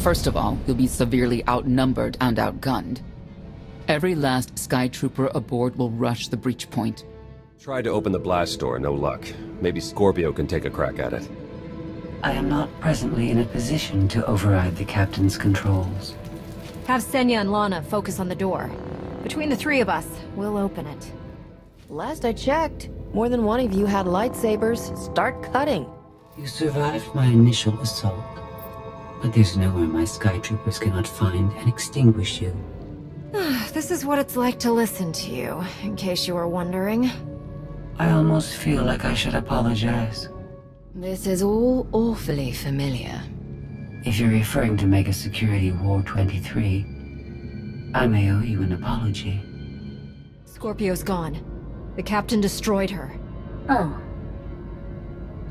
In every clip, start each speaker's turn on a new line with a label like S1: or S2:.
S1: First of all, you'll be severely outnumbered and outgunned. Every last Sky Trooper aboard will rush the breach point.
S2: Tried to open the blast door, no luck. Maybe Scorpio can take a crack at it.
S3: I am not presently in a position to override the captain's controls.
S4: Have Senya and Lana focus on the door. Between the three of us, we'll open it.
S5: Last I checked, more than one of you had lightsabers. Start cutting.
S3: You survived my initial assault, but there's nowhere my Sky Troopers cannot find and extinguish you.
S4: This is what it's like to listen to you, in case you were wondering.
S3: I almost feel like I should apologize.
S5: This is all awfully familiar.
S3: If you're referring to Mega Security War 23, I may owe you an apology.
S4: Scorpio's gone. The captain destroyed her.
S6: Oh.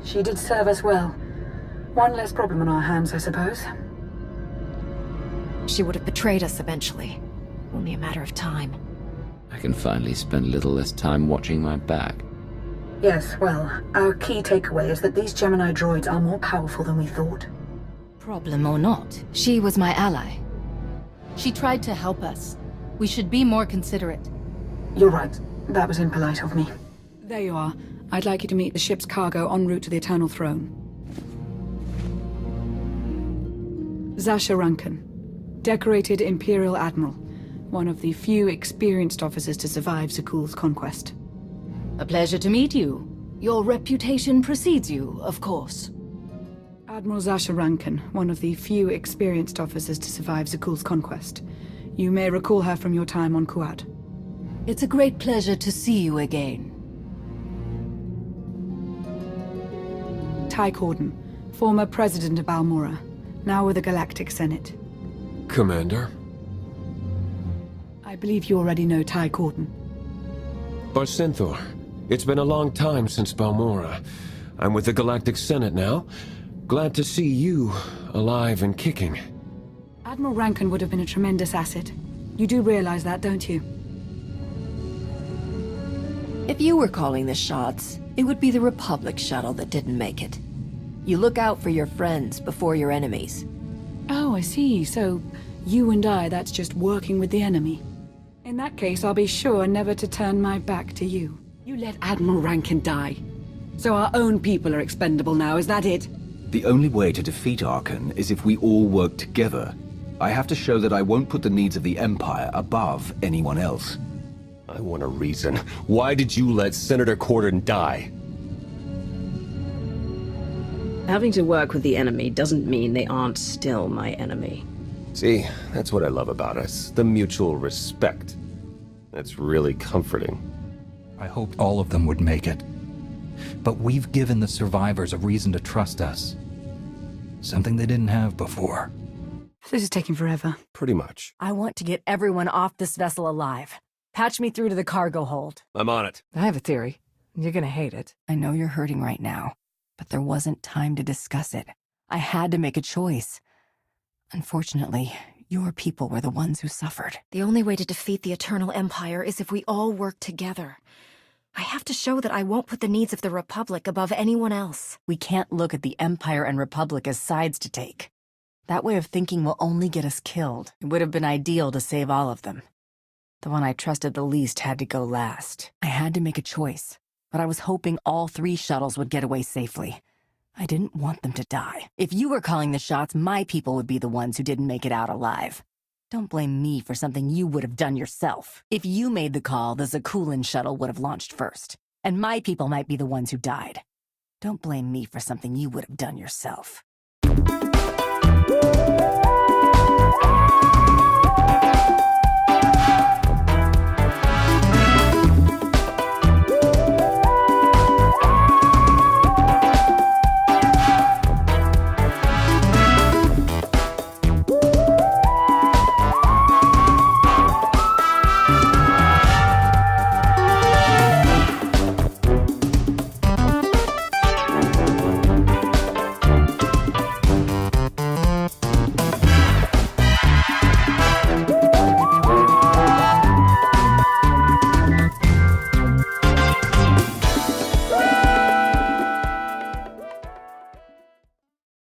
S6: She did serve us well. One less problem on our hands, I suppose.
S4: She would have betrayed us eventually. Only a matter of time.
S7: I can finally spend a little less time watching my back.
S6: Yes, well, our key takeaway is that these Gemini droids are more powerful than we thought.
S5: Problem or not, she was my ally. She tried to help us. We should be more considerate.
S6: You're right. That was impolite of me.
S8: There you are. I'd like you to meet the ship's cargo en route to the Eternal Throne. Zasha Rankin, decorated Imperial Admiral, one of the few experienced officers to survive Zakuul's conquest.
S5: A pleasure to meet you. Your reputation precedes you, of course.
S8: Admiral Zasha Rankin, one of the few experienced officers to survive Zakuul's conquest. You may recall her from your time on Kuat.
S5: It's a great pleasure to see you again.
S8: Ty Corden, former president of Balmorra, now with the Galactic Senate.
S2: Commander?
S8: I believe you already know Ty Corden.
S2: Barcinthor. It's been a long time since Balmorra. I'm with the Galactic Senate now. Glad to see you alive and kicking.
S8: Admiral Rankin would have been a tremendous asset. You do realize that, don't you?
S5: If you were calling the shots, it would be the Republic shuttle that didn't make it. You look out for your friends before your enemies.
S8: Oh, I see. So, you and I, that's just working with the enemy. In that case, I'll be sure never to turn my back to you. You let Admiral Rankin die. So our own people are expendable now, is that it?
S9: The only way to defeat Arkan is if we all work together. I have to show that I won't put the needs of the Empire above anyone else.
S2: I want a reason. Why did you let Senator Corden die?
S10: Having to work with the enemy doesn't mean they aren't still my enemy.
S2: See, that's what I love about us. The mutual respect. That's really comforting.
S11: I hoped all of them would make it. But we've given the survivors a reason to trust us. Something they didn't have before.
S8: This is taking forever.
S2: Pretty much.
S4: I want to get everyone off this vessel alive. Patch me through to the cargo hold.
S2: I'm on it.
S12: I have a theory. You're gonna hate it.
S5: I know you're hurting right now, but there wasn't time to discuss it. I had to make a choice. Unfortunately, your people were the ones who suffered.
S4: The only way to defeat the Eternal Empire is if we all work together. I have to show that I won't put the needs of the Republic above anyone else.
S5: We can't look at the Empire and Republic as sides to take. That way of thinking will only get us killed. It would have been ideal to save all of them. The one I trusted the least had to go last. I had to make a choice, but I was hoping all 3 shuttles would get away safely. I didn't want them to die. If you were calling the shots, my people would be the ones who didn't make it out alive. Don't blame me for something you would have done yourself. If you made the call, the Zakuulan shuttle would have launched first, and my people might be the ones who died. Don't blame me for something you would have done yourself.